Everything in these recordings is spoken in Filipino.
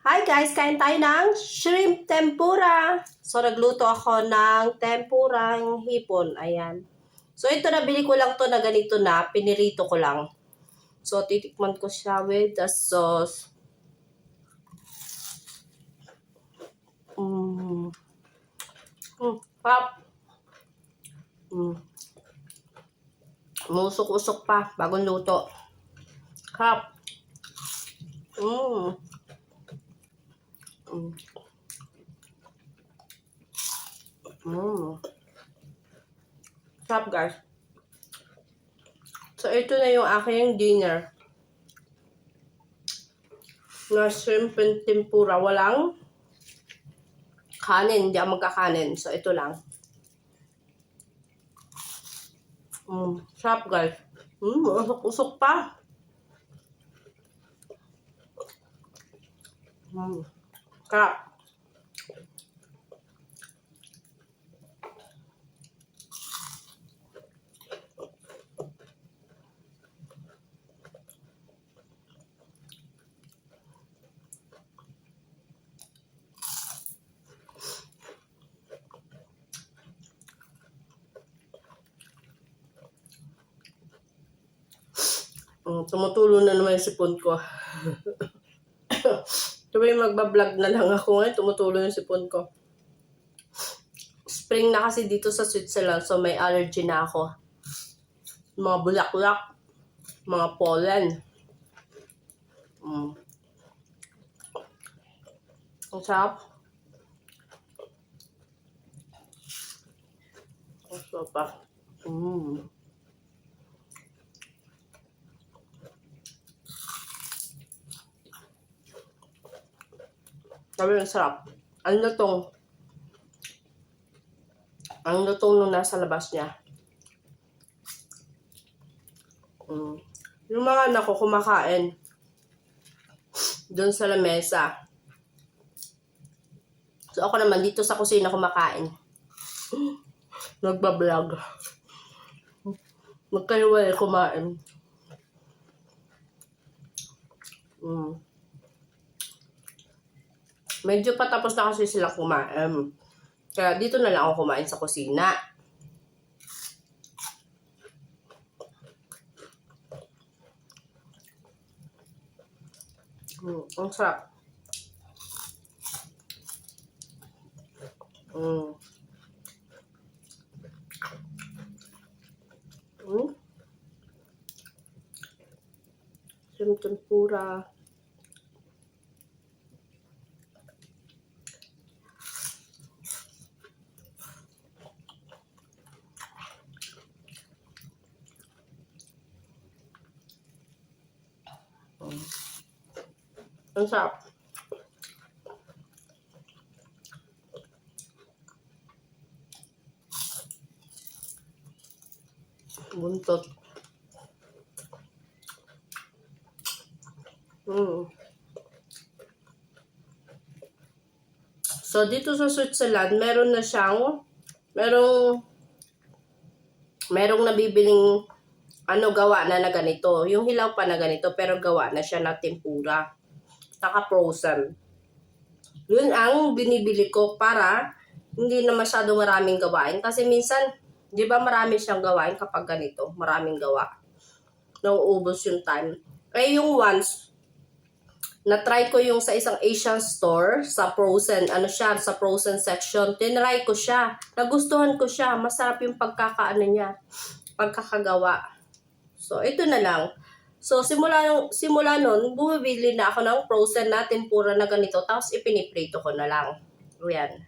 Hi guys, kain tayo ng shrimp tempura. So, nagluto ako ng tempurang hipon. Ayan. So, ito nabili ko lang to na ganito na. Pinirito ko lang. So, titikman ko siya with the sauce. Pap. Musok-usok pa. Bagong luto. Kap. Mm. Sarap guys. So, ito na yung aking dinner. Na shrimp and tempura. Walang kanin. Hindi ako magkakanin. So, ito lang. Sarap guys. Usok-usok pa. Sarap. Tumutulo na naman yung sipon ko. Tuloy magbablog na lang ako ngayon. Tumutulo yung sipon ko. Spring na kasi dito sa Switzerland, so may allergy na ako. Mga bulaklak, mga pollen. Ang sarap. Ang sarap pa. Sabi ang sarap. Ang lutong nung nasa labas niya. Yung mga anak ko kumakain doon sa lamesa. So ako naman dito sa kusina kumakain. Nagbablog. Magkahiwalay kumain. Medyo patapos na kasi sila kumain. Kaya dito na lang ako kumain sa kusina. Ang sarap. Shrimp tempura. Ang sarap. Buntot. So, dito sa Switzerland, meron na siyang, merong nabibiling gawa na ganito. Yung hilaw pa na ganito, pero gawa na siya na tempura. Naka-frozen. Yun ang binibili ko para hindi na masyado maraming gawain. Kasi minsan, di ba marami siyang gawain kapag ganito, maraming gawa. Nauubos yung time. Kaya yung once, na-try ko yung sa isang Asian store, sa frozen, sa frozen section. Tinry ko siya. Nagustuhan ko siya. Masarap yung pagkakagawa. So, ito na lang. So, simula nun, bumibili na ako ng frozen na tempura na ganito. Tapos, ipiniprito ko na lang. Ayan.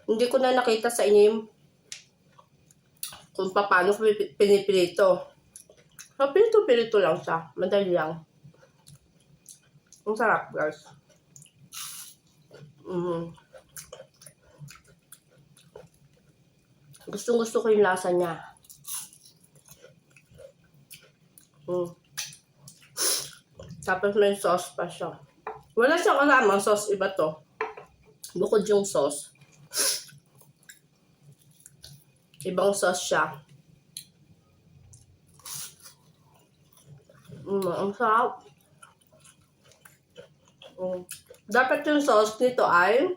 Hindi ko na nakita sa inyo yung kung paano piniprito. So, pirito lang siya. Madali lang. Ang sarap, guys. Gustong-gusto ko yung lasa niya. Tapos may sauce pa siya. Wala siyang kasamang sauce, iba to. Bukod yung sauce. Ibang sauce siya. Ang sarap. Dapat yung sauce nito ay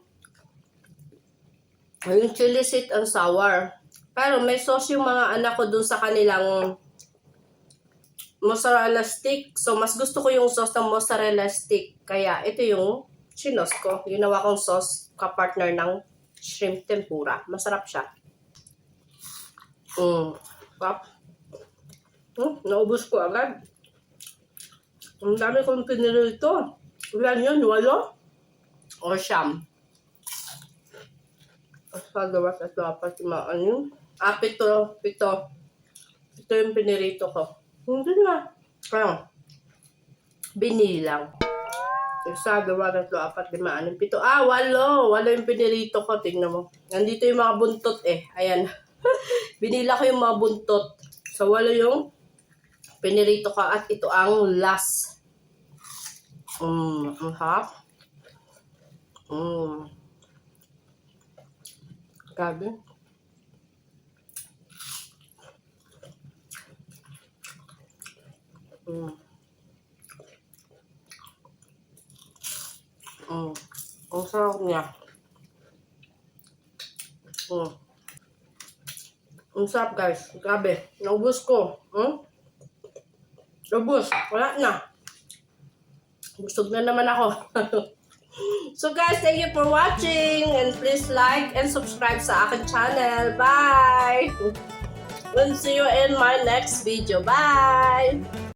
yung chili sweet and sour. Pero may sauce yung mga anak ko dun sa kanilang mozzarella stick. So, mas gusto ko yung sauce ng mozzarella stick. Kaya, ito yung chinos ko. Ginawa kong sauce kapartner ng shrimp tempura. Masarap siya. Pap. Naubos ko agad. Ang dami kong pinili ito. Ilan yun? 8? O 9? Sa 2, 3, 4, 5, 7. 7. Ito yung pinirito ko. Hindi na. Kaya, binilang. 1, 2, 3, 4, 5, 6, 7. 8 yung pinirito ko. Tingnan mo. Nandito yung mga buntot eh. Ayan. Binila ko yung mga buntot. So, 8 yung pinirito ko. At ito ang last. Ang harap. Grabe. Ang sarap niya. Ang sarap guys. Grabe. Naubos ko. Naubos. Wala na. Busog na naman ako. So guys, thank you for watching. And please like and subscribe sa akin channel. Bye! We'll see you in my next video. Bye!